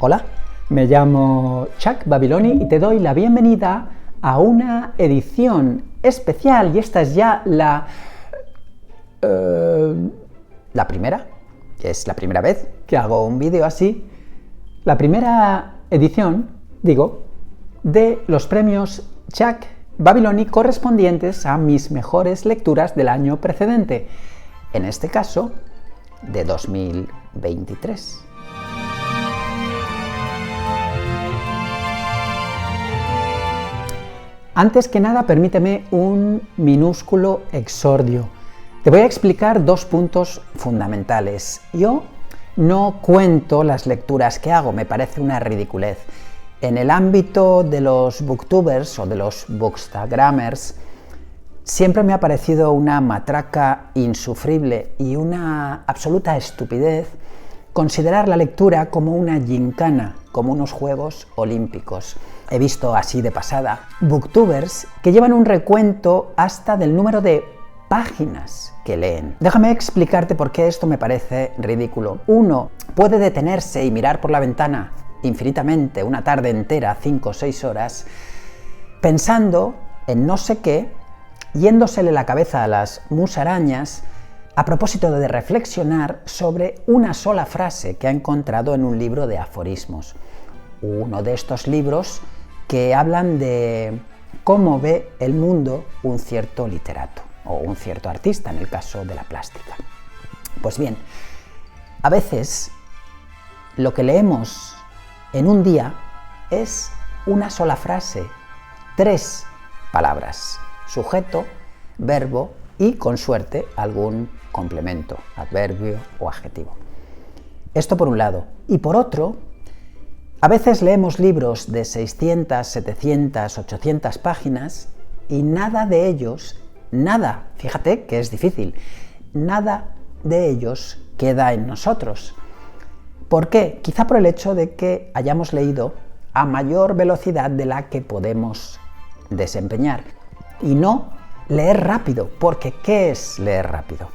Hola, me llamo Chuck Babiloni y te doy la bienvenida a una edición especial, y esta es ya la primera, que es la primera vez que hago un vídeo así, la primera edición, de los premios Chuck Babiloni correspondientes a mis mejores lecturas del año precedente, en este caso, de 2023. Antes que nada, permíteme un minúsculo exordio. Te voy a explicar dos puntos fundamentales. Yo no cuento las lecturas que hago, me parece una ridiculez. En el ámbito de los booktubers o de los bookstagrammers, siempre me ha parecido una matraca insufrible y una absoluta estupidez considerar la lectura como una gincana, como unos Juegos Olímpicos. He visto así de pasada booktubers que llevan un recuento hasta del número de páginas que leen. Déjame explicarte por qué esto me parece ridículo. Uno puede detenerse y mirar por la ventana infinitamente una tarde entera, 5 o 6 horas, pensando en no sé qué, yéndosele la cabeza a las musarañas, a propósito de reflexionar sobre una sola frase que ha encontrado en un libro de aforismos. Uno de estos libros que hablan de cómo ve el mundo un cierto literato o un cierto artista, en el caso de la plástica. Pues bien, a veces lo que leemos en un día es una sola frase, 3 palabras, sujeto, verbo y, con suerte, algún complemento, adverbio o adjetivo. Esto por un lado. Y por otro, a veces leemos libros de 600, 700, 800 páginas y nada de ellos, fíjate que es difícil, nada de ellos queda en nosotros. ¿Por qué? Quizá por el hecho de que hayamos leído a mayor velocidad de la que podemos desempeñar. Y no leer rápido, porque ¿qué es leer rápido?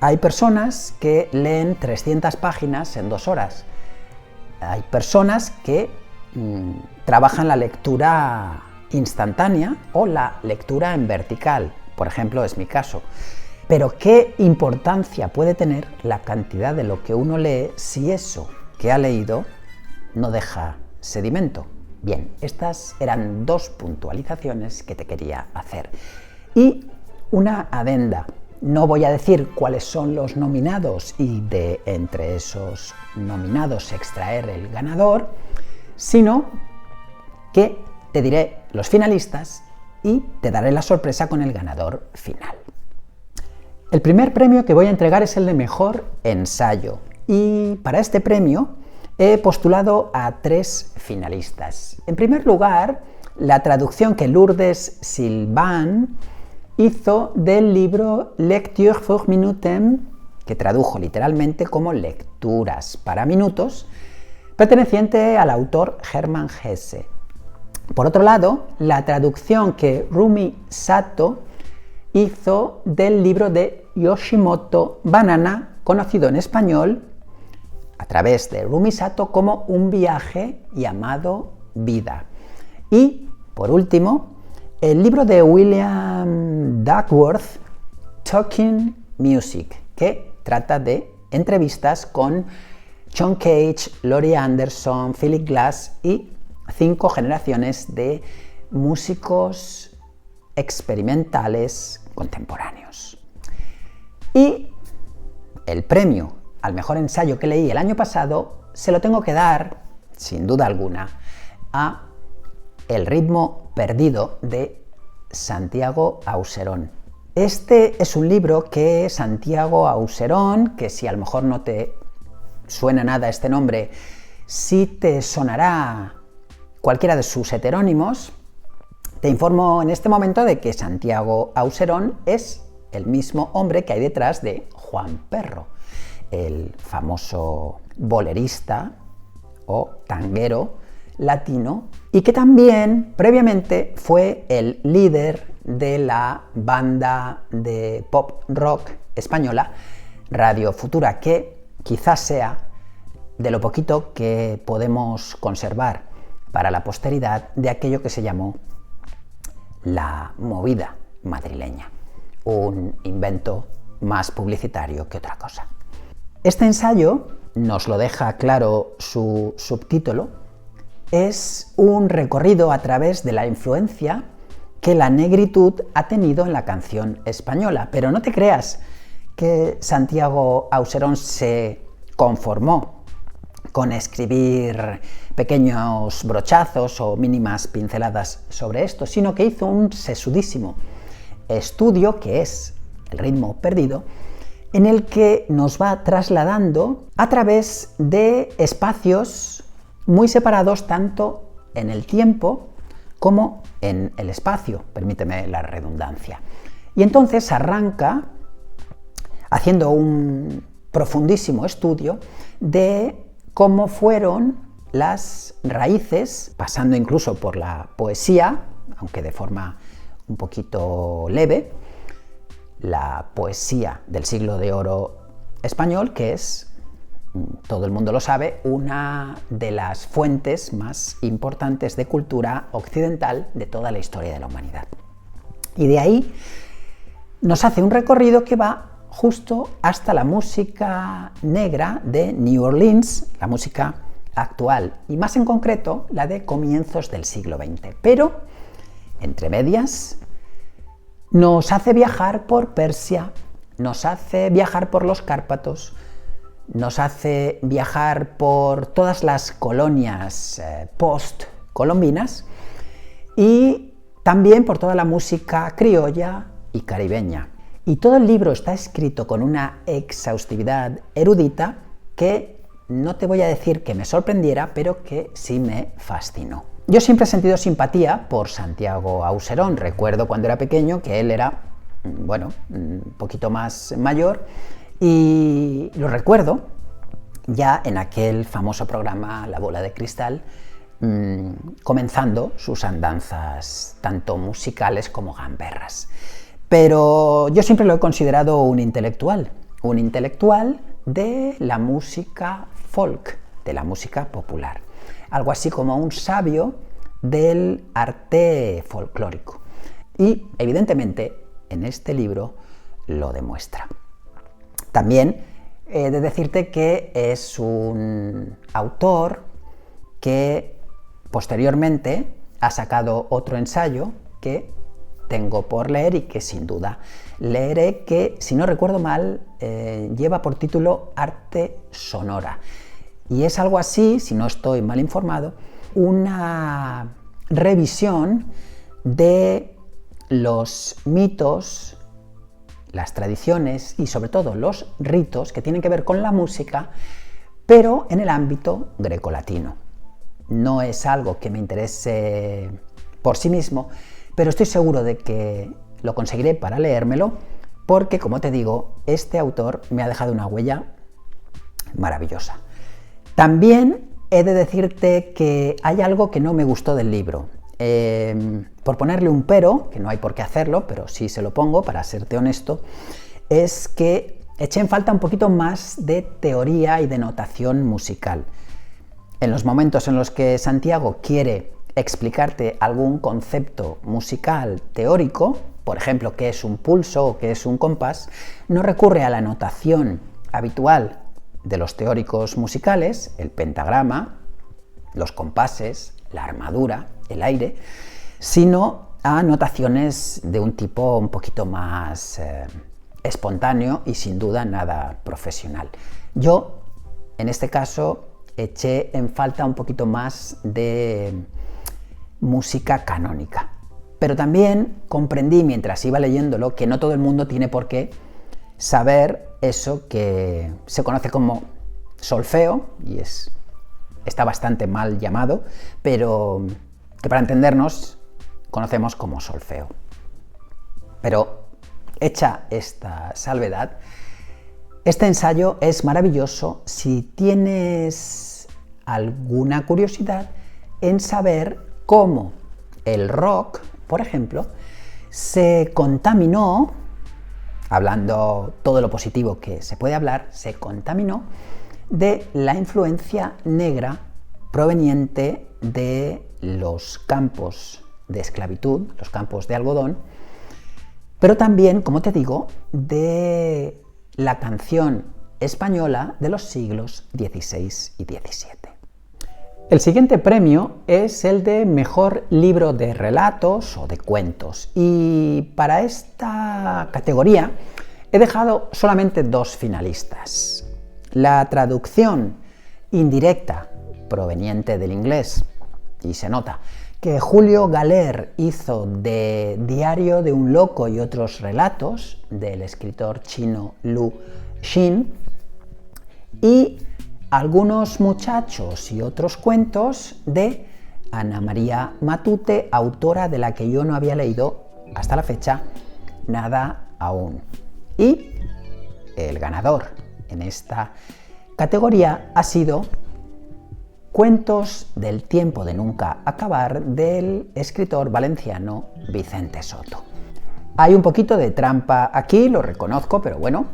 Hay personas que leen 300 páginas en 2 horas. Hay personas que trabajan la lectura instantánea o la lectura en vertical, por ejemplo, es mi caso. Pero ¿qué importancia puede tener la cantidad de lo que uno lee si eso que ha leído no deja sedimento? Bien, estas eran 2 puntualizaciones que te quería hacer. Y una adenda. No voy a decir cuáles son los nominados y de entre esos nominados extraer el ganador, sino que te diré los finalistas y te daré la sorpresa con el ganador final. El primer premio que voy a entregar es el de mejor ensayo, y para este premio he postulado a 3 finalistas. En primer lugar, la traducción que Lourdes Silvan hizo del libro Lecture für Minuten, que tradujo literalmente como Lecturas para Minutos, perteneciente al autor Hermann Hesse. Por otro lado, la traducción que Rumi Sato hizo del libro de Yoshimoto Banana, conocido en español a través de Rumi Sato como Un viaje llamado vida. Y, por último, el libro de William Duckworth, Talking Music, que trata de entrevistas con John Cage, Laurie Anderson, Philip Glass y 5 generaciones de músicos experimentales contemporáneos. Y el premio al mejor ensayo que leí el año pasado se lo tengo que dar, sin duda alguna, a El ritmo perdido de Santiago Auserón. Este es un libro que Santiago Auserón, que si a lo mejor no te suena nada este nombre, sí te sonará cualquiera de sus heterónimos. Te informo en este momento de que Santiago Auserón es el mismo hombre que hay detrás de Juan Perro, el famoso bolerista o tanguero latino, y que también previamente fue el líder de la banda de pop rock española Radio Futura, que quizás sea de lo poquito que podemos conservar para la posteridad de aquello que se llamó la movida madrileña, un invento más publicitario que otra cosa. Este ensayo, nos lo deja claro su subtítulo, es un recorrido a través de la influencia que la negritud ha tenido en la canción española. Pero no te creas que Santiago Auserón se conformó con escribir pequeños brochazos o mínimas pinceladas sobre esto, sino que hizo un sesudísimo estudio, que es El ritmo perdido, en el que nos va trasladando a través de espacios muy separados tanto en el tiempo como en el espacio, permíteme la redundancia. Y entonces arranca haciendo un profundísimo estudio de cómo fueron las raíces, pasando incluso por la poesía, aunque de forma un poquito leve, la poesía del siglo de oro español, que es, todo el mundo lo sabe, una de las fuentes más importantes de cultura occidental de toda la historia de la humanidad. Y de ahí nos hace un recorrido que va justo hasta la música negra de New Orleans, la música actual, y más en concreto la de comienzos del siglo XX. Pero, entre medias, nos hace viajar por Persia, nos hace viajar por los Cárpatos, nos hace viajar por todas las colonias post-colombinas y también por toda la música criolla y caribeña. Y todo el libro está escrito con una exhaustividad erudita que no te voy a decir que me sorprendiera, pero que sí me fascinó. Yo siempre he sentido simpatía por Santiago Auserón. Recuerdo cuando era pequeño que él era, bueno, un poquito más mayor, y lo recuerdo ya en aquel famoso programa La Bola de Cristal, comenzando sus andanzas tanto musicales como gamberras. Pero yo siempre lo he considerado un intelectual de la música folk, de la música popular, algo así como un sabio del arte folclórico. Y evidentemente en este libro lo demuestra. También he de decirte que es un autor que posteriormente ha sacado otro ensayo que tengo por leer y que sin duda leeré, que si no recuerdo mal lleva por título Arte Sonora. Y es algo así, si no estoy mal informado, una revisión de los mitos, las tradiciones y sobre todo los ritos que tienen que ver con la música, pero en el ámbito grecolatino. No es algo que me interese por sí mismo, pero estoy seguro de que lo conseguiré para leérmelo, porque, como te digo, este autor me ha dejado una huella maravillosa. También he de decirte que hay algo que no me gustó del libro. Por ponerle un pero, que no hay por qué hacerlo, pero sí se lo pongo para serte honesto, es que eché en falta un poquito más de teoría y de notación musical. En los momentos en los que Santiago quiere explicarte algún concepto musical teórico, por ejemplo, qué es un pulso o qué es un compás, no recurre a la notación habitual de los teóricos musicales, el pentagrama, los compases, la armadura, el aire, sino a notaciones de un tipo un poquito más espontáneo y sin duda nada profesional. Yo, en este caso, eché en falta un poquito más de música canónica. Pero también comprendí mientras iba leyéndolo que no todo el mundo tiene por qué saber eso que se conoce como solfeo, y está bastante mal llamado, pero que para entendernos conocemos como solfeo. Pero hecha esta salvedad, este ensayo es maravilloso si tienes alguna curiosidad en saber cómo el rock, por ejemplo, se contaminó, hablando todo lo positivo que se puede hablar, se contaminó de la influencia negra proveniente de los campos de esclavitud, los campos de algodón, pero también, como te digo, de la canción española de los siglos XVI y XVII. El siguiente premio es el de Mejor Libro de Relatos o de Cuentos, y para esta categoría he dejado solamente dos finalistas. La traducción indirecta proveniente del inglés, y se nota, que Julio Galer hizo de Diario de un loco y otros relatos, del escritor chino Lu Xun, y Algunos muchachos y otros cuentos de Ana María Matute, autora de la que yo no había leído hasta la fecha nada aún. Y el ganador en esta categoría ha sido Cuentos del tiempo de nunca acabar, del escritor valenciano Vicente Soto. Hay un poquito de trampa aquí, lo reconozco, pero bueno,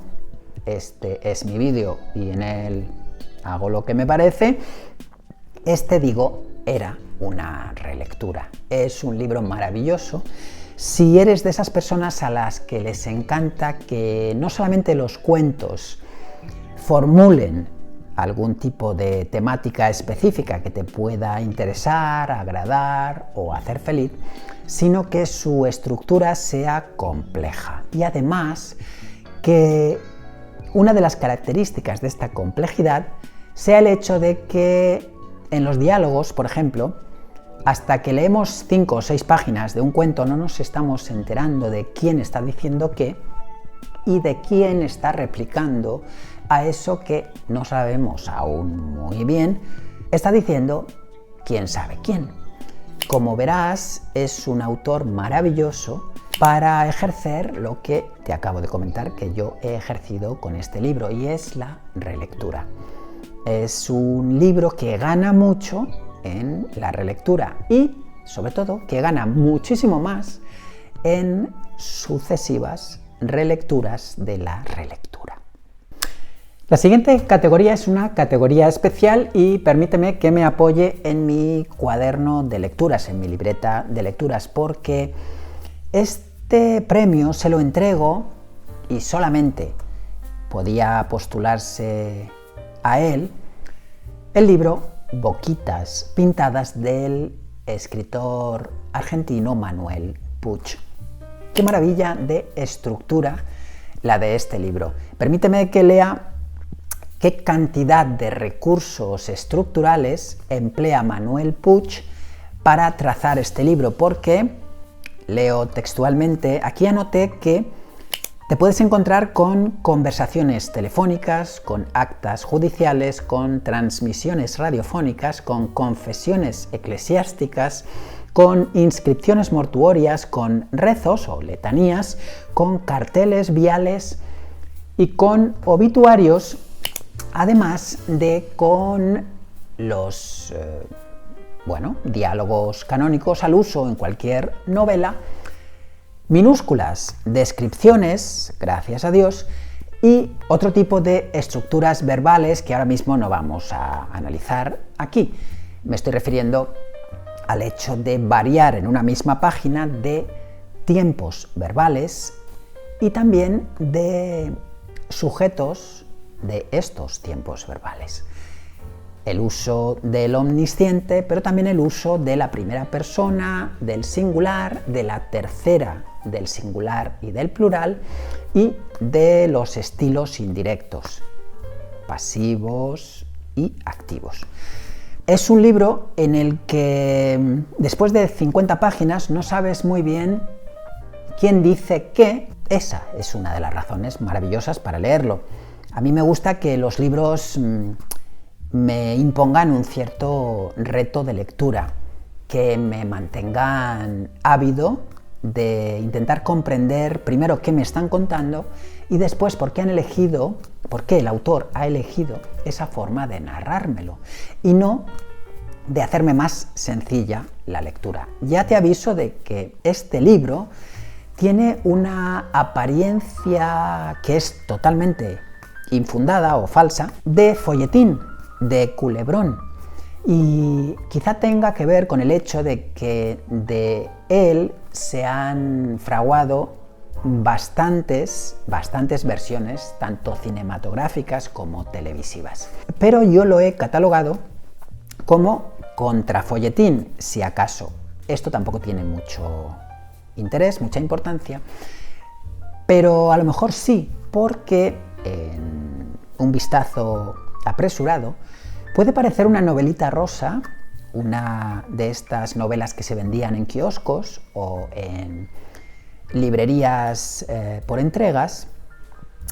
este es mi vídeo y en él hago lo que me parece. Digo, era una relectura. Es un libro maravilloso. Si eres de esas personas a las que les encanta que no solamente los cuentos formulen algún tipo de temática específica que te pueda interesar, agradar o hacer feliz, sino que su estructura sea compleja. Y además, que una de las características de esta complejidad sea el hecho de que en los diálogos, por ejemplo, hasta que leemos 5 o 6 páginas de un cuento no nos estamos enterando de quién está diciendo qué y de quién está replicando a eso que no sabemos aún muy bien, está diciendo quién sabe quién. Como verás, es un autor maravilloso para ejercer lo que te acabo de comentar que yo he ejercido con este libro, y es la relectura. Es un libro que gana mucho en la relectura y, sobre todo, que gana muchísimo más en sucesivas relecturas de la relectura. La siguiente categoría es una categoría especial y permíteme que me apoye en mi cuaderno de lecturas, en mi libreta de lecturas, porque este premio se lo entrego y solamente podía postularse a él el libro Boquitas pintadas del escritor argentino Manuel Puig. Qué maravilla de estructura la de este libro. Permíteme que lea qué cantidad de recursos estructurales emplea Manuel Puig para trazar este libro, porque, leo textualmente, aquí anoté que te puedes encontrar con conversaciones telefónicas, con actas judiciales, con transmisiones radiofónicas, con confesiones eclesiásticas, con inscripciones mortuorias, con rezos o letanías, con carteles viales y con obituarios, además de con los diálogos canónicos al uso en cualquier novela, minúsculas descripciones, gracias a Dios, y otro tipo de estructuras verbales que ahora mismo no vamos a analizar aquí. Me estoy refiriendo al hecho de variar en una misma página de tiempos verbales y también de sujetos de estos tiempos verbales. El uso del omnisciente, pero también el uso de la primera persona, del singular, de la tercera, del singular y del plural, y de los estilos indirectos, pasivos y activos. Es un libro en el que después de 50 páginas no sabes muy bien quién dice qué. Esa es una de las razones maravillosas para leerlo. A mí me gusta que los libros me impongan un cierto reto de lectura, que me mantengan ávido de intentar comprender primero qué me están contando y después por qué el autor ha elegido esa forma de narrármelo y no de hacerme más sencilla la lectura. Ya te aviso de que este libro tiene una apariencia que es totalmente infundada o falsa de folletín, de culebrón. Y quizá tenga que ver con el hecho de que de él se han fraguado bastantes versiones, tanto cinematográficas como televisivas. Pero yo lo he catalogado como contrafolletín, si acaso. Esto tampoco tiene mucho interés, mucha importancia, pero a lo mejor sí, porque en un vistazo apresurado puede parecer una novelita rosa, una de estas novelas que se vendían en kioscos o en librerías por entregas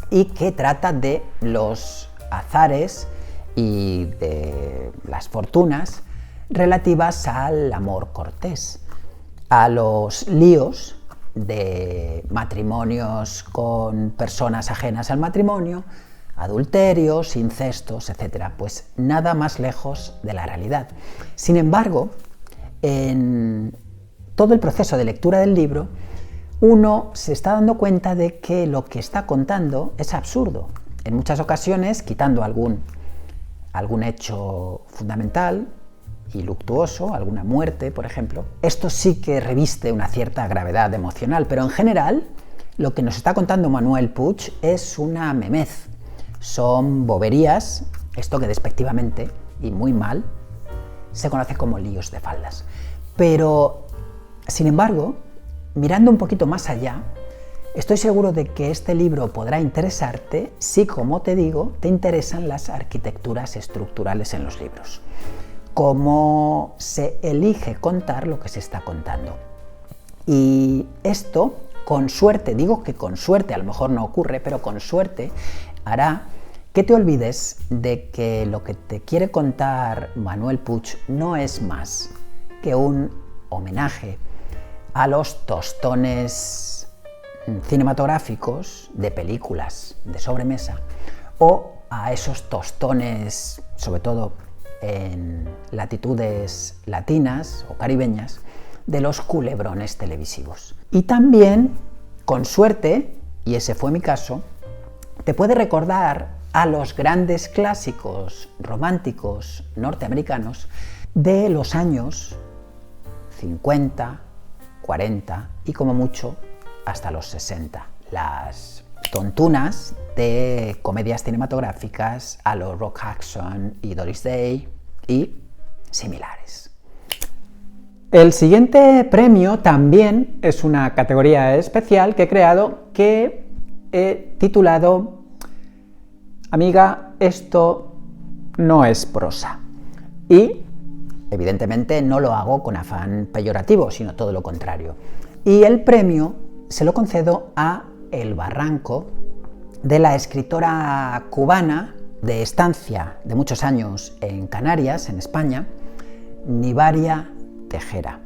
y que trata de los azares y de las fortunas relativas al amor cortés, a los líos de matrimonios con personas ajenas al matrimonio, adulterios, incestos, etc. Pues nada más lejos de la realidad. Sin embargo, en todo el proceso de lectura del libro, uno se está dando cuenta de que lo que está contando es absurdo. En muchas ocasiones, quitando algún hecho fundamental y luctuoso, alguna muerte, por ejemplo, esto sí que reviste una cierta gravedad emocional, pero en general lo que nos está contando Manuel Puig es una memez. Son boberías, esto que despectivamente y muy mal se conoce como líos de faldas. Pero, sin embargo, mirando un poquito más allá, estoy seguro de que este libro podrá interesarte si, como te digo, te interesan las arquitecturas estructurales en los libros. Cómo se elige contar lo que se está contando. Y esto, con suerte, digo que con suerte, a lo mejor no ocurre, pero con suerte hará que te olvides de que lo que te quiere contar Manuel Puig no es más que un homenaje a los tostones cinematográficos de películas de sobremesa o a esos tostones, sobre todo en latitudes latinas o caribeñas, de los culebrones televisivos. Y también, con suerte, y ese fue mi caso, te puede recordar a los grandes clásicos románticos norteamericanos de los años 50, 40 y como mucho hasta los 60. Las tontunas de comedias cinematográficas a los Rock Hudson y Doris Day y similares. El siguiente premio también es una categoría especial que he creado, que he titulado Amiga, esto no es prosa. Y evidentemente no lo hago con afán peyorativo, sino todo lo contrario. Y el premio se lo concedo a El Barranco, de la escritora cubana de estancia de muchos años en Canarias, en España, Nivaria Tejera.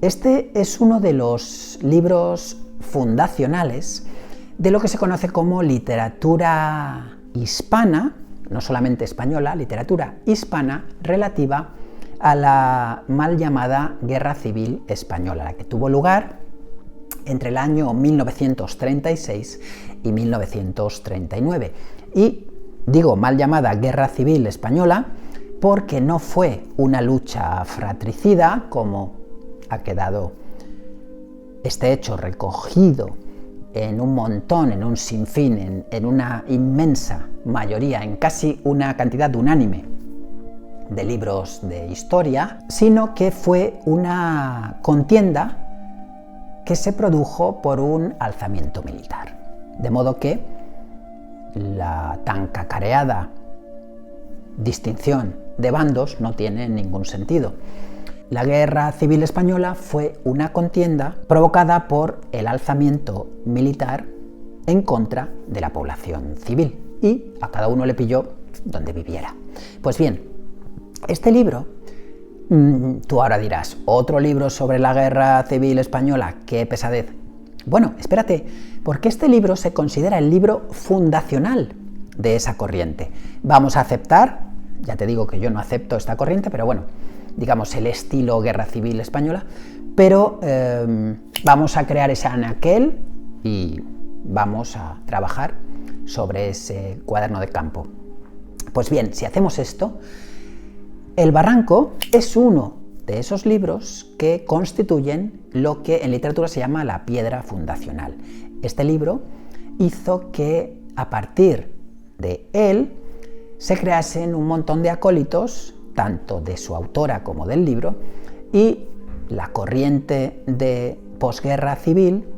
Este es uno de los libros fundacionales de lo que se conoce como literatura hispana, no solamente española, literatura hispana relativa a la mal llamada Guerra Civil Española, la que tuvo lugar entre el año 1936 y 1939. Y digo mal llamada Guerra Civil Española porque no fue una lucha fratricida, como ha quedado este hecho recogido en un montón, en un sinfín, en una inmensa mayoría, en casi una cantidad unánime de libros de historia, sino que fue una contienda que se produjo por un alzamiento militar. De modo que la tan cacareada distinción de bandos no tiene ningún sentido. La Guerra Civil Española fue una contienda provocada por el alzamiento militar en contra de la población civil y a cada uno le pilló donde viviera. Pues bien, este libro, tú ahora dirás, ¿otro libro sobre la Guerra Civil Española? ¡Qué pesadez! Bueno, espérate, porque este libro se considera el libro fundacional de esa corriente. Vamos a aceptar, ya te digo que yo no acepto esta corriente, pero bueno, digamos el estilo Guerra Civil Española, pero vamos a crear ese anaquel y vamos a trabajar sobre ese cuaderno de campo. Pues bien, si hacemos esto, El barranco es uno de esos libros que constituyen lo que en literatura se llama la piedra fundacional. Este libro hizo que a partir de él se creasen un montón de acólitos, tanto de su autora como del libro, y la corriente de posguerra civil,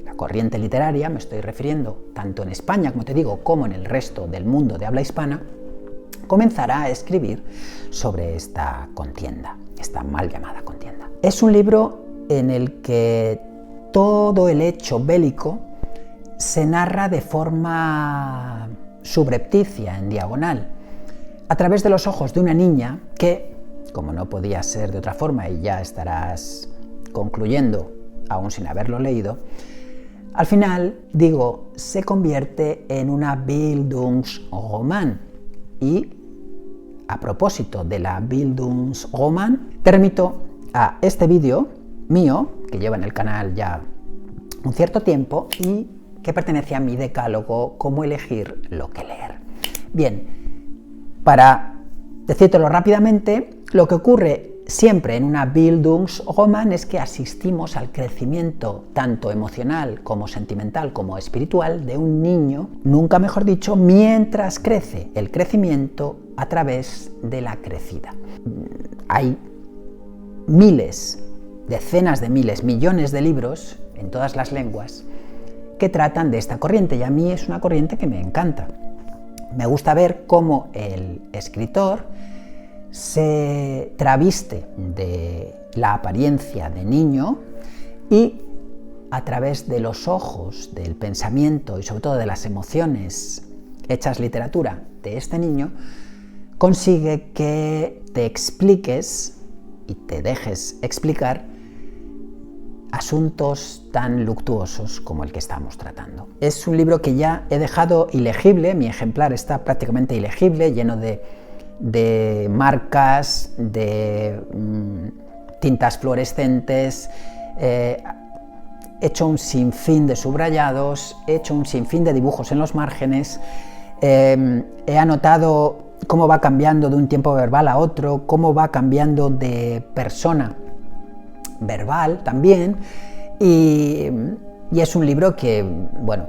la corriente literaria, me estoy refiriendo tanto en España, como te digo, como en el resto del mundo de habla hispana, comenzará a escribir sobre esta contienda, esta mal llamada contienda. Es un libro en el que todo el hecho bélico se narra de forma subrepticia, en diagonal, a través de los ojos de una niña que, como no podía ser de otra forma, y ya estarás concluyendo, aún sin haberlo leído, al final, digo, se convierte en una Bildungsroman. Y a propósito de la Bildungsroman, te remito a este vídeo mío, que lleva en el canal ya un cierto tiempo y que pertenece a mi decálogo Cómo elegir lo que leer. Bien, para decírtelo rápidamente, lo que ocurre siempre en una Bildungsroman es que asistimos al crecimiento tanto emocional como sentimental como espiritual de un niño, nunca mejor dicho, mientras crece, el crecimiento a través de la crecida. Hay miles, decenas de miles, millones de libros en todas las lenguas que tratan de esta corriente, y a mí es una corriente que me encanta. Me gusta ver cómo el escritor se traviste de la apariencia de niño y a través de los ojos, del pensamiento y sobre todo de las emociones hechas literatura de este niño, consigue que te expliques y te dejes explicar asuntos tan luctuosos como el que estamos tratando. Es un libro que ya he dejado ilegible, mi ejemplar está prácticamente ilegible, lleno de marcas, de tintas fluorescentes, he hecho un sinfín de subrayados, he hecho un sinfín de dibujos en los márgenes, he anotado cómo va cambiando de un tiempo verbal a otro, cómo va cambiando de persona verbal también, y es un libro que, bueno,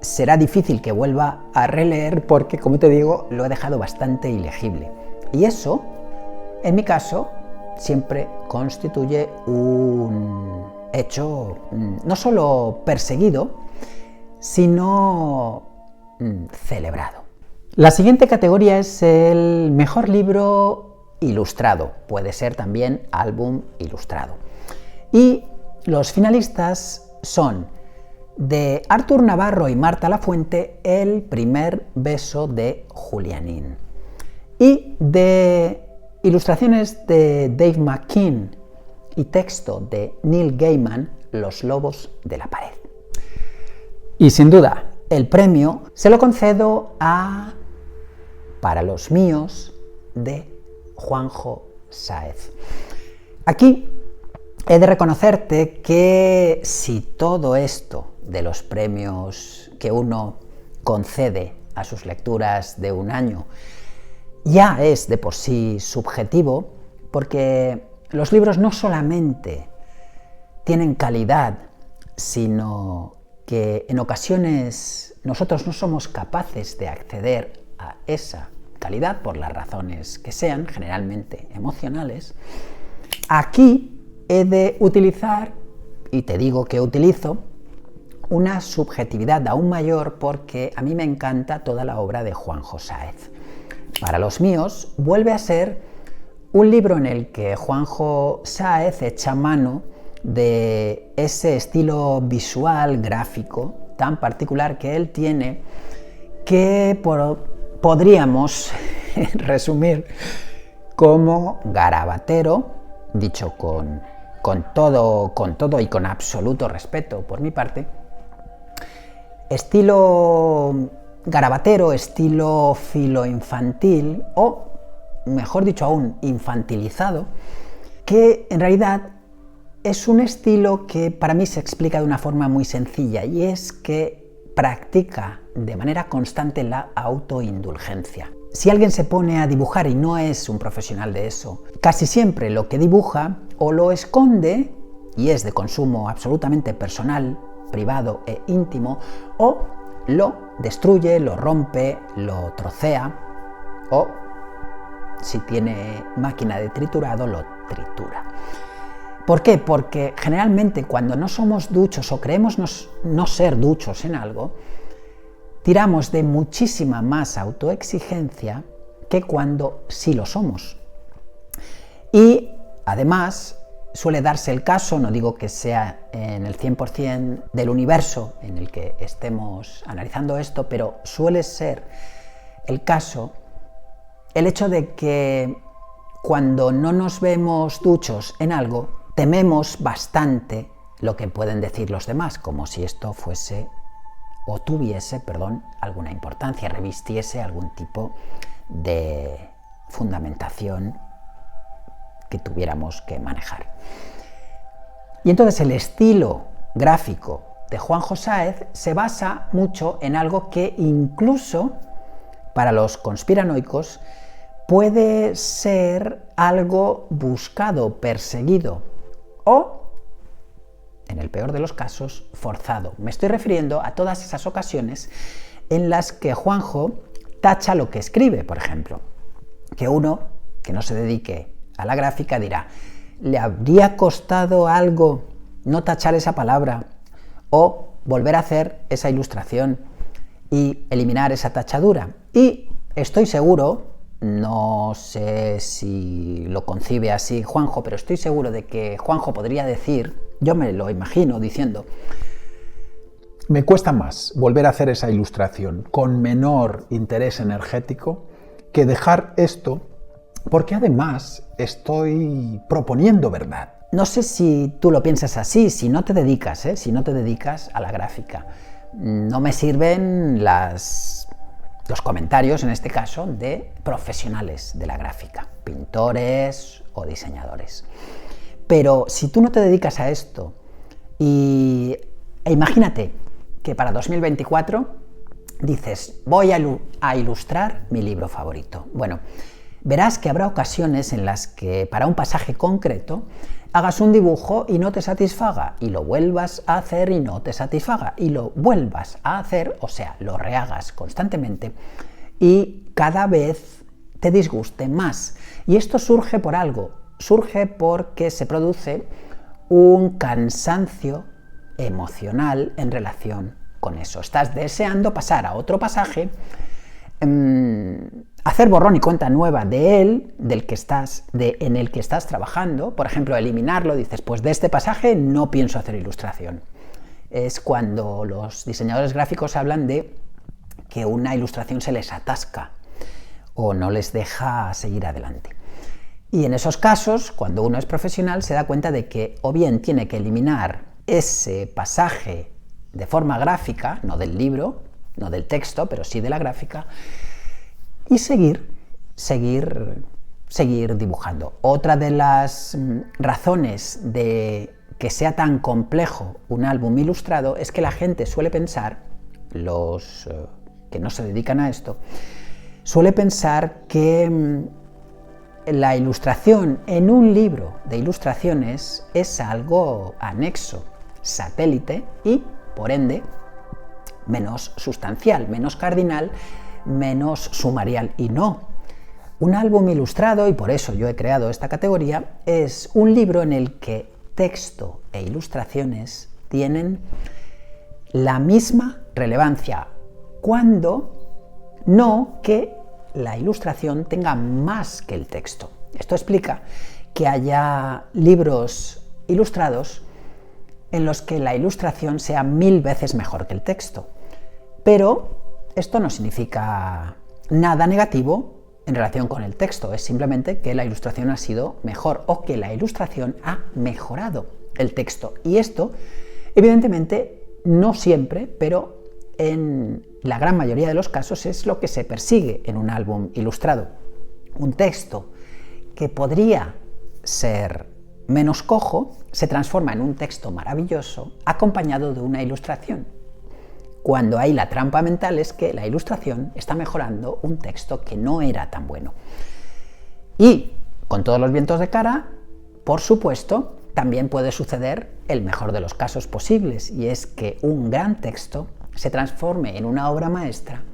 será difícil que vuelva a releer porque, como te digo, lo he dejado bastante ilegible. Y eso, en mi caso, siempre constituye un hecho no solo perseguido, sino celebrado. La siguiente categoría es el mejor libro ilustrado, puede ser también álbum ilustrado. Y los finalistas son de Artur Navarro y Marta Lafuente, El primer beso de Julianín, y de ilustraciones de Dave McKean y texto de Neil Gaiman, Los lobos de la pared. Y sin duda, el premio se lo concedo a Para los míos, de Juanjo Sáez. Aquí he de reconocerte que si todo esto de los premios que uno concede a sus lecturas de un año ya es de por sí subjetivo, porque los libros no solamente tienen calidad, sino que en ocasiones nosotros no somos capaces de acceder a esa calidad por las razones que sean, generalmente emocionales. Aquí he de utilizar, y te digo que utilizo, una subjetividad aún mayor porque a mí me encanta toda la obra de Juanjo Sáez. Para los míos vuelve a ser un libro en el que Juanjo Sáez echa mano de ese estilo visual, gráfico, tan particular que él tiene, que podríamos resumir como garabatero, dicho con todo y con absoluto respeto por mi parte, estilo garabatero, estilo filoinfantil, o mejor dicho aún, infantilizado, que en realidad es un estilo que para mí se explica de una forma muy sencilla, y es que practica de manera constante la autoindulgencia. Si alguien se pone a dibujar y no es un profesional de eso, casi siempre lo que dibuja o lo esconde y es de consumo absolutamente personal, privado e íntimo, o lo destruye, lo rompe, lo trocea, o si tiene máquina de triturado, lo tritura. ¿Por qué? Porque generalmente cuando no somos duchos o creemos no ser duchos en algo, tiramos de muchísima más autoexigencia que cuando sí lo somos. Y además suele darse el caso, no digo que sea en el 100% del universo en el que estemos analizando esto, pero suele ser el caso, el hecho de que cuando no nos vemos duchos en algo, tememos bastante lo que pueden decir los demás, como si esto fuese o tuviese, alguna importancia, revistiese algún tipo de fundamentación que tuviéramos que manejar. Y entonces el estilo gráfico de Juanjo Sáez se basa mucho en algo que incluso para los conspiranoicos puede ser algo buscado, perseguido o, en el peor de los casos, forzado. Me estoy refiriendo a todas esas ocasiones en las que Juanjo tacha lo que escribe, por ejemplo. Que uno que no se dedique a la gráfica dirá, ¿le habría costado algo no tachar esa palabra o volver a hacer esa ilustración y eliminar esa tachadura? Y estoy seguro, no sé si lo concibe así Juanjo, pero estoy seguro de que Juanjo podría decir, yo me lo imagino diciendo, me cuesta más volver a hacer esa ilustración con menor interés energético que dejar esto, porque además estoy proponiendo verdad. No sé si tú lo piensas así, si no te dedicas a la gráfica. No me sirven los comentarios, en este caso, de profesionales de la gráfica, pintores o diseñadores. Pero si tú no te dedicas a esto e imagínate que para 2024 dices, voy a ilustrar mi libro favorito. Bueno, verás que habrá ocasiones en las que para un pasaje concreto hagas un dibujo y no te satisfaga, y lo vuelvas a hacer y no te satisfaga, y lo vuelvas a hacer, o sea, lo rehagas constantemente, y cada vez te disguste más. Y esto surge por algo, surge porque se produce un cansancio emocional en relación con eso. Estás deseando pasar a otro pasaje, hacer borrón y cuenta nueva de él, en el que estás trabajando, por ejemplo, eliminarlo, dices, pues de este pasaje no pienso hacer ilustración. Es cuando los diseñadores gráficos hablan de que una ilustración se les atasca o no les deja seguir adelante. Y en esos casos, cuando uno es profesional, se da cuenta de que o bien tiene que eliminar ese pasaje de forma gráfica, no del libro, no del texto, pero sí de la gráfica, y seguir dibujando. Otra de las razones de que sea tan complejo un álbum ilustrado es que la gente suele pensar, los que no se dedican a esto, suele pensar que la ilustración en un libro de ilustraciones es algo anexo, satélite y, por ende, menos sustancial, menos cardinal, menos sumarial. Y no. Un álbum ilustrado, y por eso yo he creado esta categoría, es un libro en el que texto e ilustraciones tienen la misma relevancia, cuando no que la ilustración tenga más que el texto. Esto explica que haya libros ilustrados en los que la ilustración sea 1000 veces mejor que el texto. Pero esto no significa nada negativo en relación con el texto, es simplemente que la ilustración ha sido mejor o que la ilustración ha mejorado el texto. Y esto, evidentemente, no siempre, pero en la gran mayoría de los casos es lo que se persigue en un álbum ilustrado. Un texto que podría ser menos cojo se transforma en un texto maravilloso acompañado de una ilustración. cuando hay la trampa mental es que la ilustración está mejorando un texto que no era tan bueno. Y con todos los vientos de cara, por supuesto, también puede suceder el mejor de los casos posibles, y es que un gran texto se transforme en una obra maestra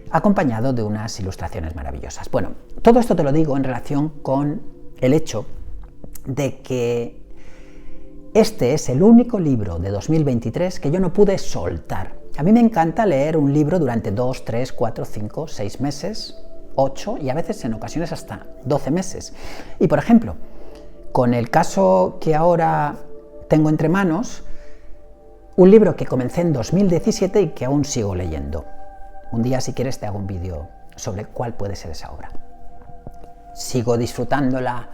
acompañado de unas ilustraciones maravillosas. Bueno, todo esto te lo digo en relación con el hecho de que este es el único libro de 2023 que yo no pude soltar. A mí me encanta leer un libro durante 2, 3, 4, 5, 6 meses, 8 y a veces en ocasiones hasta 12 meses. Y por ejemplo, con el caso que ahora tengo entre manos, un libro que comencé en 2017 y que aún sigo leyendo. Un día, si quieres, te hago un vídeo sobre cuál puede ser esa obra. Sigo disfrutándola,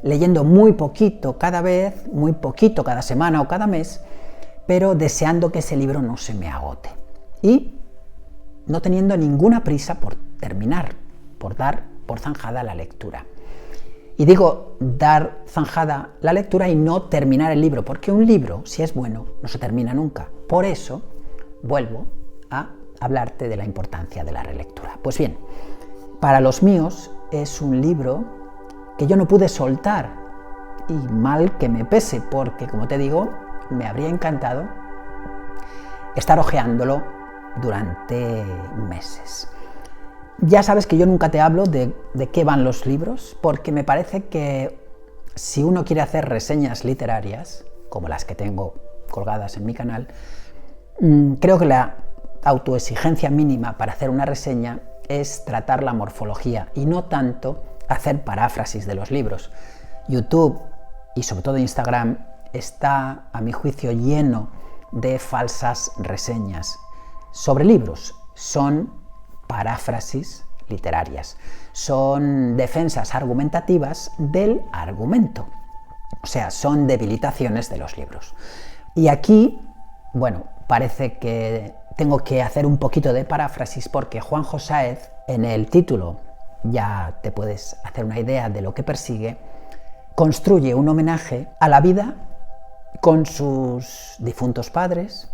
leyendo muy poquito cada vez, muy poquito cada semana o cada mes, pero deseando que ese libro no se me agote. Y no teniendo ninguna prisa por terminar, por dar por zanjada la lectura. Y digo dar zanjada la lectura y no terminar el libro, porque un libro, si es bueno, no se termina nunca. Por eso vuelvo a hablarte de la importancia de la relectura. Pues bien, para los míos es un libro que yo no pude soltar, y mal que me pese, porque como te digo, me habría encantado estar hojeándolo durante meses. Ya sabes que yo nunca te hablo de qué van los libros, porque me parece que si uno quiere hacer reseñas literarias, como las que tengo colgadas en mi canal, creo que la autoexigencia mínima para hacer una reseña es tratar la morfología y no tanto hacer paráfrasis de los libros. YouTube y sobre todo Instagram está, a mi juicio, lleno de falsas reseñas sobre libros. Son paráfrasis literarias, son defensas argumentativas del argumento, o sea, son debilitaciones de los libros. Y aquí, bueno, parece que tengo que hacer un poquito de paráfrasis porque Juanjo Sáez, en el título, ya te puedes hacer una idea de lo que persigue, construye un homenaje a la vida con sus difuntos padres,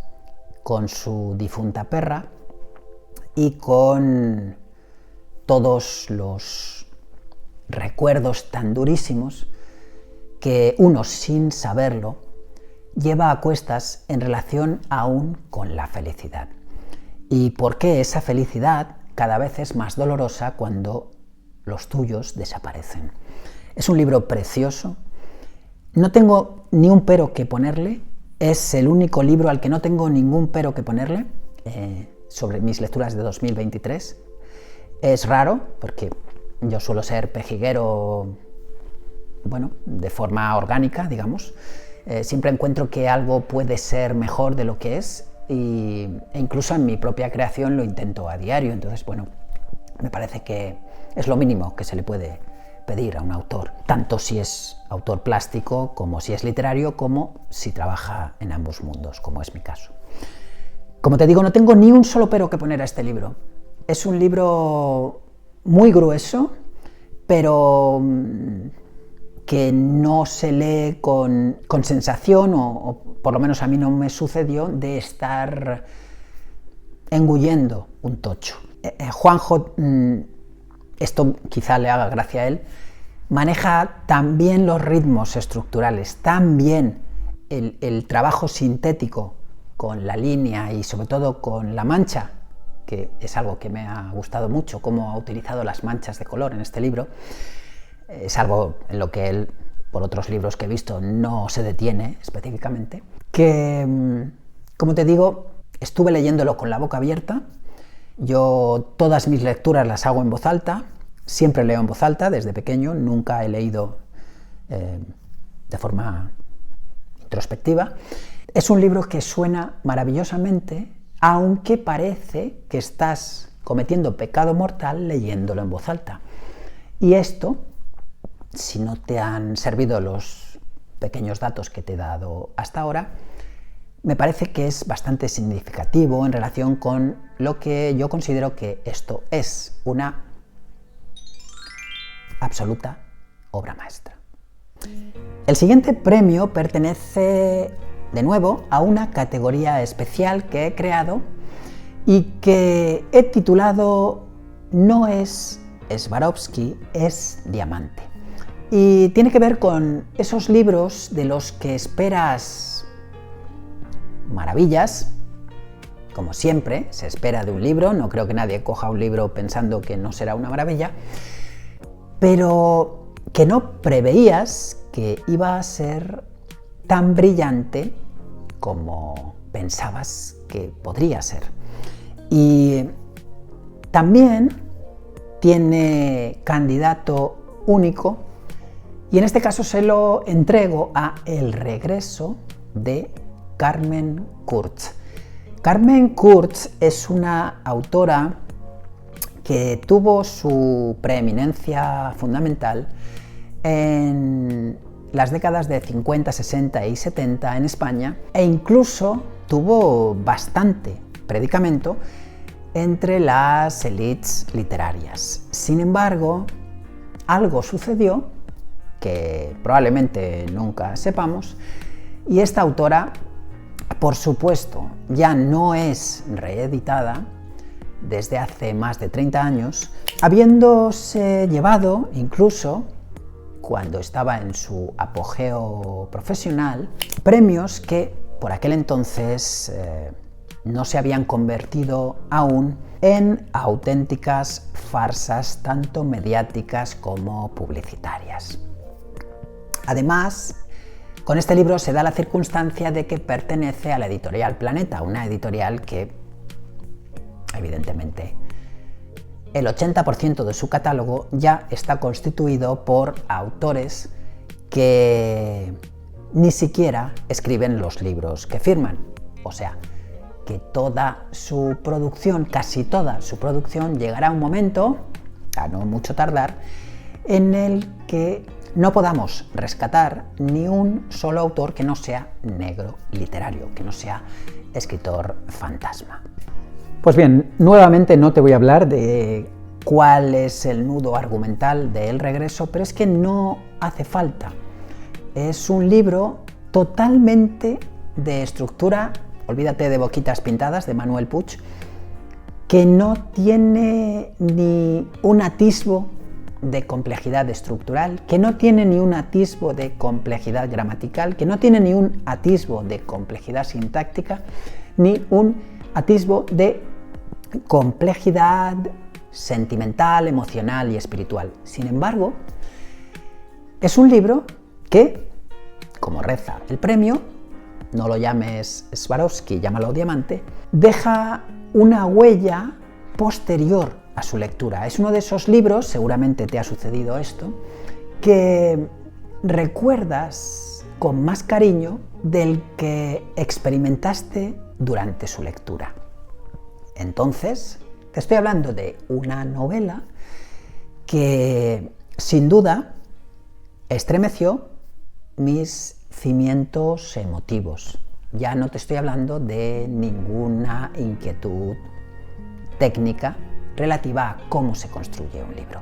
con su difunta perra y con todos los recuerdos tan durísimos que uno, sin saberlo, lleva a cuestas en relación aún con la felicidad. ¿Y por qué esa felicidad cada vez es más dolorosa cuando los tuyos desaparecen? Es un libro precioso, no tengo ni un pero que ponerle, es el único libro al que no tengo ningún pero que ponerle sobre mis lecturas de 2023. Es raro, porque yo suelo ser pejiguero, bueno, de forma orgánica, digamos. Siempre encuentro que algo puede ser mejor de lo que es e incluso en mi propia creación lo intento a diario. Entonces, bueno, me parece que es lo mínimo que se le puede pedir a un autor, tanto si es autor plástico como si es literario, como si trabaja en ambos mundos, como es mi caso. Como te digo, no tengo ni un solo pero que poner a este libro. Es un libro muy grueso, pero que no se lee con sensación, o por lo menos a mí no me sucedió, de estar engullendo un tocho. Juanjo, esto quizá le haga gracia a él, maneja tan bien los ritmos estructurales, tan bien el trabajo sintético con la línea y sobre todo con la mancha, que es algo que me ha gustado mucho, cómo ha utilizado las manchas de color en este libro. Es algo en lo que él, por otros libros que he visto, no se detiene específicamente, que, como te digo, estuve leyéndolo con la boca abierta. Yo todas mis lecturas las hago en voz alta, siempre leo en voz alta desde pequeño, nunca he leído de forma introspectiva. Es un libro que suena maravillosamente, aunque parece que estás cometiendo pecado mortal leyéndolo en voz alta. Y esto, si no te han servido los pequeños datos que te he dado hasta ahora, me parece que es bastante significativo en relación con lo que yo considero que esto es una absoluta obra maestra. El siguiente premio pertenece de nuevo a una categoría especial que he creado y que he titulado No es Swarovski, es diamante. Y tiene que ver con esos libros de los que esperas maravillas, como siempre se espera de un libro. No creo que nadie coja un libro pensando que no será una maravilla, pero que no preveías que iba a ser tan brillante como pensabas que podría ser. Y también tiene candidato único, y en este caso se lo entrego a El regreso de Carmen Kurtz. Carmen Kurtz es una autora que tuvo su preeminencia fundamental en las décadas de 50, 60 y 70 en España, e incluso tuvo bastante predicamento entre las élites literarias. Sin embargo, algo sucedió que probablemente nunca sepamos, y esta autora, por supuesto, ya no es reeditada desde hace más de 30 años, habiéndose llevado, incluso cuando estaba en su apogeo profesional, premios que por aquel entonces no se habían convertido aún en auténticas farsas, tanto mediáticas como publicitarias. Además, con este libro se da la circunstancia de que pertenece a la editorial Planeta, una editorial que, evidentemente, el 80% de su catálogo ya está constituido por autores que ni siquiera escriben los libros que firman. O sea, que toda su producción, casi toda su producción, llegará a un momento, a no mucho tardar, en el que no podamos rescatar ni un solo autor que no sea negro literario, que no sea escritor fantasma. Pues bien, nuevamente no te voy a hablar de cuál es el nudo argumental de El regreso, pero es que no hace falta. Es un libro totalmente de estructura, olvídate de Boquitas pintadas, de Manuel Puig, que no tiene ni un atisbo de complejidad estructural, que no tiene ni un atisbo de complejidad gramatical, que no tiene ni un atisbo de complejidad sintáctica, ni un atisbo de complejidad sentimental, emocional y espiritual. Sin embargo, es un libro que, como reza el premio, no lo llames Swarovski, llámalo diamante, deja una huella posterior a su lectura. Es uno de esos libros, seguramente te ha sucedido esto, que recuerdas con más cariño del que experimentaste durante su lectura. Entonces, te estoy hablando de una novela que, sin duda, estremeció mis cimientos emotivos. Ya no te estoy hablando de ninguna inquietud técnica relativa a cómo se construye un libro.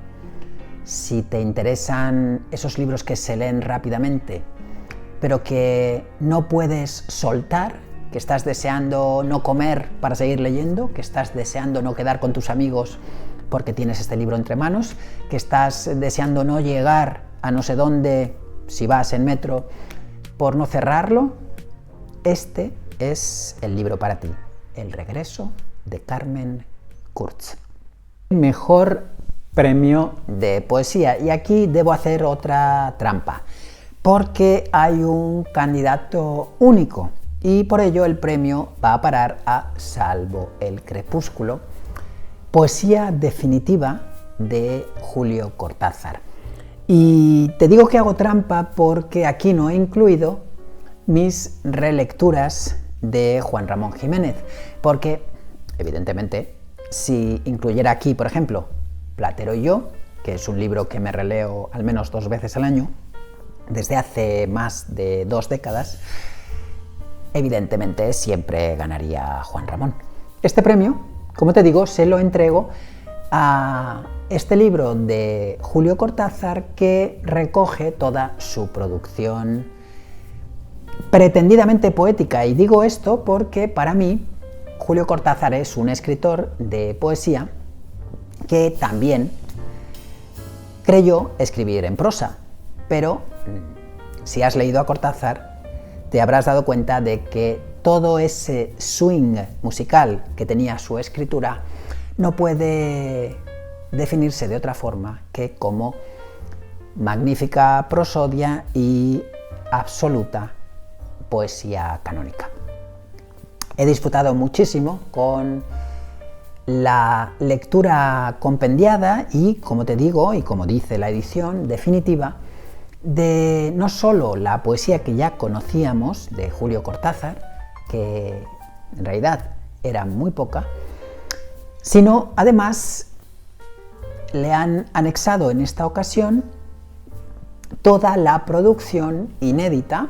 Si te interesan esos libros que se leen rápidamente, pero que no puedes soltar, que estás deseando no comer para seguir leyendo, que estás deseando no quedar con tus amigos porque tienes este libro entre manos, que estás deseando no llegar a no sé dónde si vas en metro por no cerrarlo, este es el libro para ti. El regreso de Carmen Kurtz. Mejor premio de poesía. Y aquí debo hacer otra trampa, porque hay un candidato único y por ello el premio va a parar a Salvo el crepúsculo, poesía definitiva de Julio Cortázar. Y te digo que hago trampa porque aquí no he incluido mis relecturas de Juan Ramón Jiménez, porque evidentemente si incluyera aquí, por ejemplo, Platero y yo, que es un libro que me releo al menos 2 veces al año, desde hace más de 2 décadas, evidentemente siempre ganaría Juan Ramón. Este premio, como te digo, se lo entrego a este libro de Julio Cortázar, que recoge toda su producción pretendidamente poética. Y digo esto porque para mí Julio Cortázar es un escritor de poesía que también creyó escribir en prosa, pero si has leído a Cortázar te habrás dado cuenta de que todo ese swing musical que tenía su escritura no puede definirse de otra forma que como magnífica prosodia y absoluta poesía canónica. He disfrutado muchísimo con la lectura compendiada y, como te digo, y como dice la edición definitiva, de no solo la poesía que ya conocíamos de Julio Cortázar, que en realidad era muy poca, sino además le han anexado en esta ocasión toda la producción inédita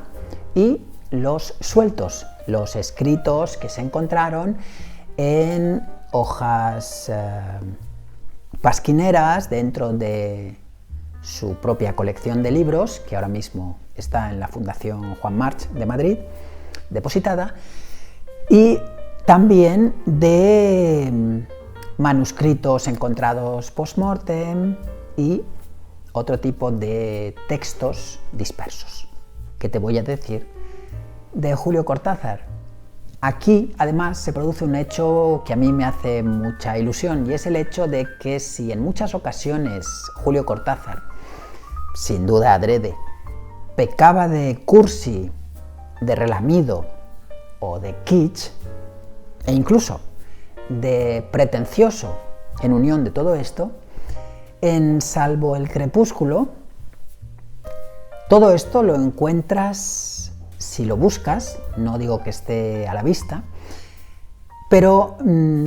y los sueltos, los escritos que se encontraron en hojas pasquineras dentro de su propia colección de libros, que ahora mismo está en la Fundación Juan March de Madrid, depositada, y también de manuscritos encontrados post-mortem y otro tipo de textos dispersos, que te voy a decir de Julio Cortázar. Aquí, además, se produce un hecho que a mí me hace mucha ilusión, y es el hecho de que si en muchas ocasiones Julio Cortázar, sin duda adrede, pecaba de cursi, de relamido o de kitsch, e incluso de pretencioso en unión de todo esto, en Salvo el crepúsculo, todo esto lo encuentras, si lo buscas, no digo que esté a la vista, pero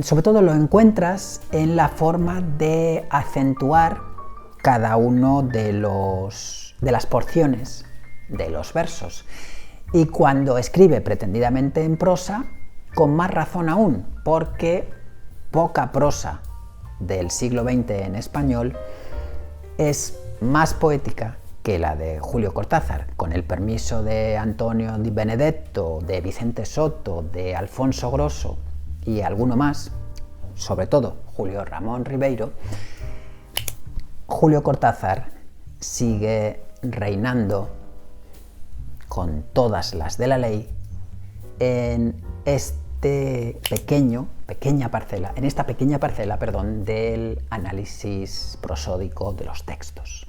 sobre todo lo encuentras en la forma de acentuar cada uno de las porciones de los versos. Y cuando escribe pretendidamente en prosa, con más razón aún, porque poca prosa del siglo XX en español es más poética que la de Julio Cortázar, con el permiso de Antonio Di Benedetto, de Vicente Soto, de Alfonso Grosso y alguno más, sobre todo Julio Ramón Ribeiro. Julio Cortázar sigue reinando con todas las de la ley en esta pequeña parcela del análisis prosódico de los textos.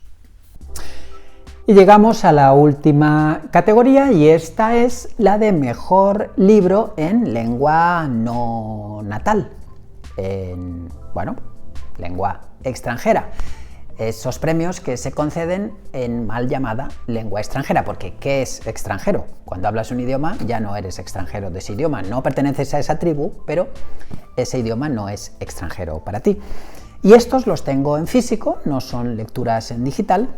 Y llegamos a la última categoría, y esta es la de mejor libro en lengua no natal, lengua extranjera. Esos premios que se conceden en mal llamada lengua extranjera, porque ¿qué es extranjero? Cuando hablas un idioma ya no eres extranjero de ese idioma, no perteneces a esa tribu, pero ese idioma no es extranjero para ti. Y estos los tengo en físico, no son lecturas en digital.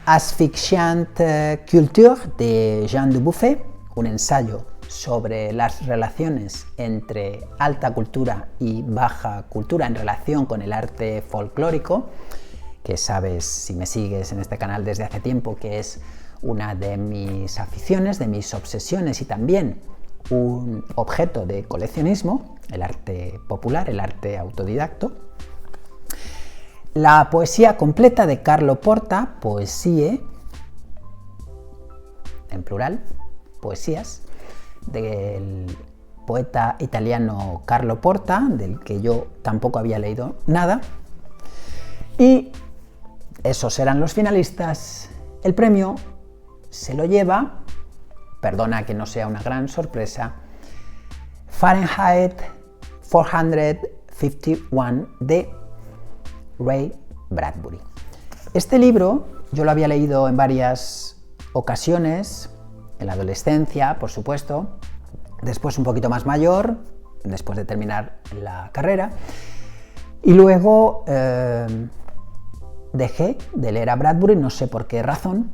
Asfixiante culture de Jean Dubuffet, un ensayo sobre las relaciones entre alta cultura y baja cultura en relación con el arte folclórico, que sabes, si me sigues en este canal desde hace tiempo, que es una de mis aficiones, de mis obsesiones y también un objeto de coleccionismo, el arte popular, el arte autodidacto. La poesía completa de Carlo Porta, Poesie, en plural, poesías, del poeta italiano Carlo Porta, del que yo tampoco había leído nada. Y esos eran los finalistas. El premio se lo lleva, perdona que no sea una gran sorpresa, Fahrenheit 451 de Ray Bradbury. Este libro yo lo había leído en varias ocasiones, en la adolescencia, por supuesto, después un poquito más mayor, después de terminar la carrera, y luego dejé de leer a Bradbury, no sé por qué razón,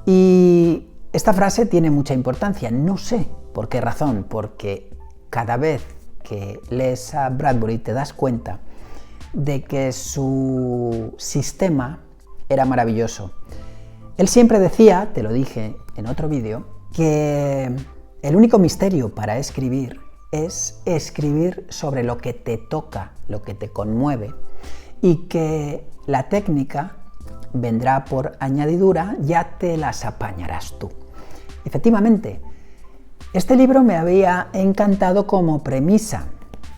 y esta frase tiene mucha importancia, no sé por qué razón, porque cada vez que lees a Bradbury te das cuenta de que su sistema era maravilloso. Él siempre decía, te lo dije en otro vídeo, que el único misterio para escribir es escribir sobre lo que te toca, lo que te conmueve, y que la técnica vendrá por añadidura, ya te las apañarás tú. Efectivamente, este libro me había encantado como premisa,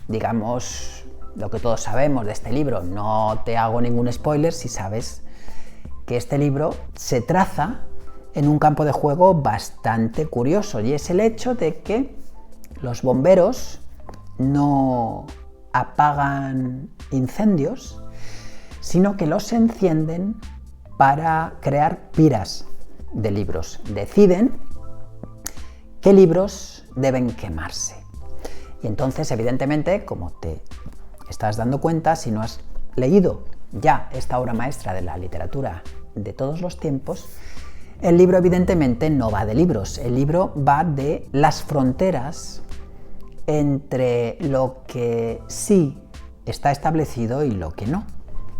digamos, lo que todos sabemos de este libro. No te hago ningún spoiler si sabes que este libro se traza en un campo de juego bastante curioso, y es el hecho de que los bomberos no apagan incendios, sino que los encienden para crear piras de libros. Deciden qué libros deben quemarse. Y entonces, evidentemente, como te estás dando cuenta, si no has leído ya esta obra maestra de la literatura de todos los tiempos, el libro evidentemente no va de libros, el libro va de las fronteras entre lo que sí está establecido y lo que no.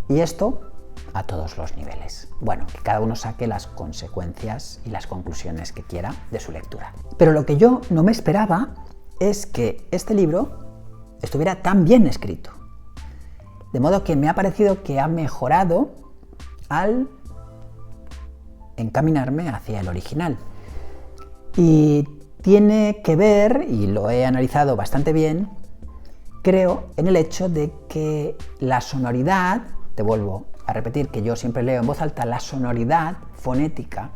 Y esto a todos los niveles. Bueno, que cada uno saque las consecuencias y las conclusiones que quiera de su lectura. Pero lo que yo no me esperaba es que este libro estuviera tan bien escrito. De modo que me ha parecido que ha mejorado al encaminarme hacia el original. Y tiene que ver, y lo he analizado bastante bien, creo, en el hecho de que la sonoridad, te vuelvo a repetir que yo siempre leo en voz alta, la sonoridad fonética,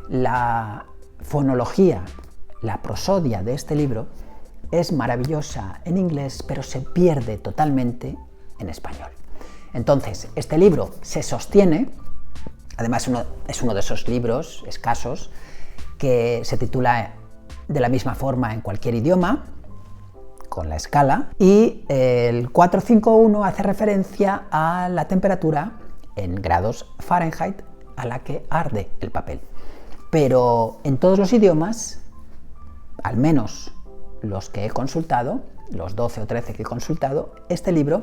la fonología, la prosodia de este libro es maravillosa en inglés, pero se pierde totalmente en español. Entonces, este libro se sostiene, además es uno de esos libros escasos que se titula de la misma forma en cualquier idioma, con la escala, y el 451 hace referencia a la temperatura en grados Fahrenheit a la que arde el papel. Pero en todos los idiomas, al menos los que he consultado, los 12 o 13 que he consultado, este libro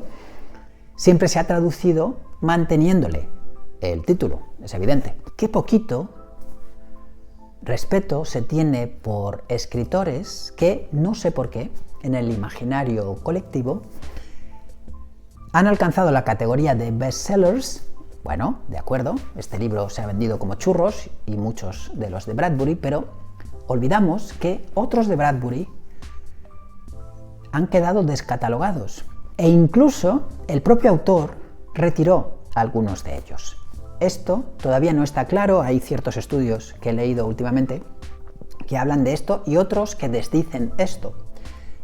siempre se ha traducido manteniéndole el título, es evidente. Qué poquito respeto se tiene por escritores que, no sé por qué, en el imaginario colectivo han alcanzado la categoría de bestsellers. Bueno, de acuerdo, este libro se ha vendido como churros y muchos de los de Bradbury, pero olvidamos que otros de Bradbury han quedado descatalogados e incluso el propio autor retiró algunos de ellos. Esto todavía no está claro, hay ciertos estudios que he leído últimamente que hablan de esto y otros que desdicen esto.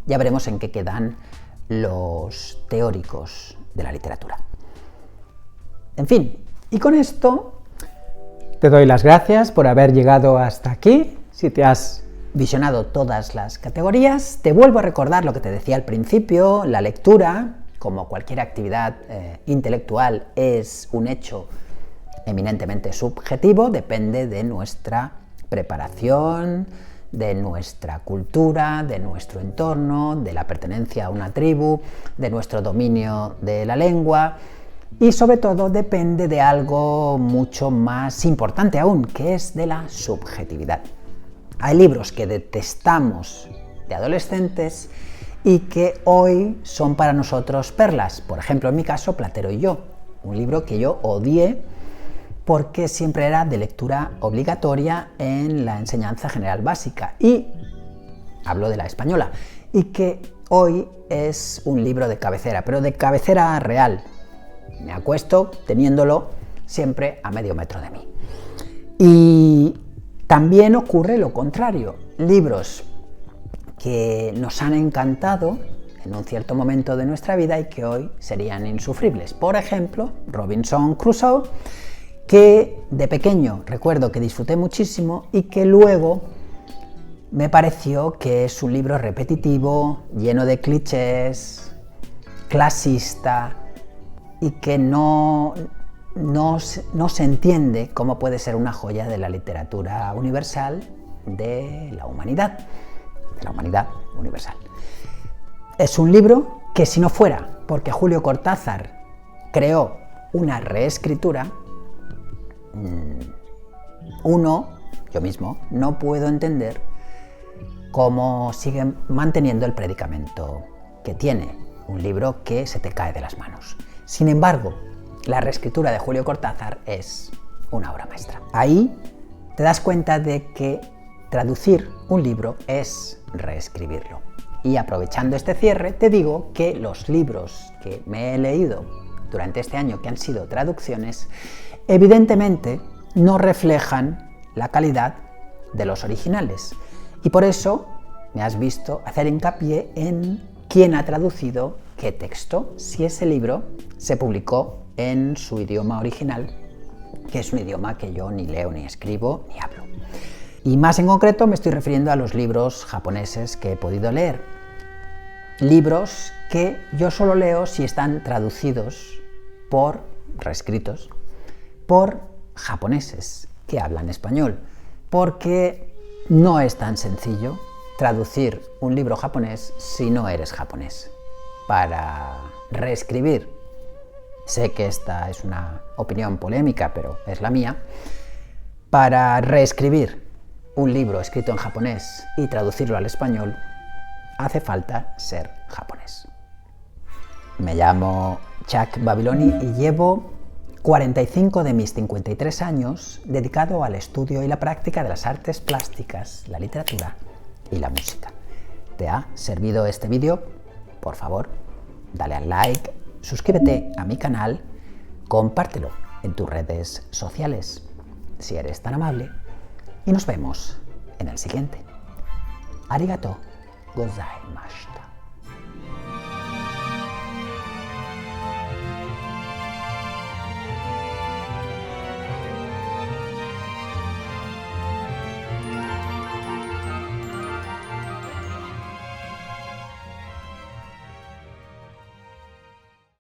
Ya veremos en qué quedan los teóricos de la literatura. En fin, y con esto te doy las gracias por haber llegado hasta aquí. Si te has visionado todas las categorías, te vuelvo a recordar lo que te decía al principio: la lectura, como cualquier actividad intelectual, es un hecho eminentemente subjetivo, depende de nuestra preparación, de nuestra cultura, de nuestro entorno, de la pertenencia a una tribu, de nuestro dominio de la lengua y sobre todo depende de algo mucho más importante aún, que es de la subjetividad. Hay libros que detestamos de adolescentes y que hoy son para nosotros perlas. Por ejemplo, en mi caso, Platero y yo, un libro que yo odié porque siempre era de lectura obligatoria en la enseñanza general básica, y hablo de la española, y que hoy es un libro de cabecera, pero de cabecera real. Me acuesto teniéndolo siempre a medio metro de mí. Y también ocurre lo contrario, libros que nos han encantado en un cierto momento de nuestra vida y que hoy serían insufribles. Por ejemplo, Robinson Crusoe, que de pequeño recuerdo que disfruté muchísimo y que luego me pareció que es un libro repetitivo, lleno de clichés, clasista, y que no se entiende cómo puede ser una joya de la literatura universal de la humanidad universal. Es un libro que, si no fuera porque Julio Cortázar creó una reescritura, yo mismo, no puedo entender cómo siguen manteniendo el predicamento que tiene, un libro que se te cae de las manos. Sin embargo, la reescritura de Julio Cortázar es una obra maestra. Ahí te das cuenta de que traducir un libro es reescribirlo. Y aprovechando este cierre, te digo que los libros que me he leído durante este año, que han sido traducciones, evidentemente no reflejan la calidad de los originales. Y por eso me has visto hacer hincapié en quién ha traducido qué texto, si ese libro se publicó en su idioma original, que es un idioma que yo ni leo, ni escribo, ni hablo. Y más en concreto me estoy refiriendo a los libros japoneses que he podido leer. Libros que yo solo leo si están traducidos reescritos, por japoneses que hablan español, porque no es tan sencillo traducir un libro japonés si no eres japonés. Para reescribir, sé que esta es una opinión polémica, pero es la mía, para reescribir un libro escrito en japonés y traducirlo al español, hace falta ser japonés. Me llamo Chuck Babiloni y llevo 45 de mis 53 años dedicado al estudio y la práctica de las artes plásticas, la literatura y la música. ¿Te ha servido este vídeo? Por favor, dale al like, suscríbete a mi canal, compártelo en tus redes sociales, si eres tan amable, y nos vemos en el siguiente. Arigato gozaimashita.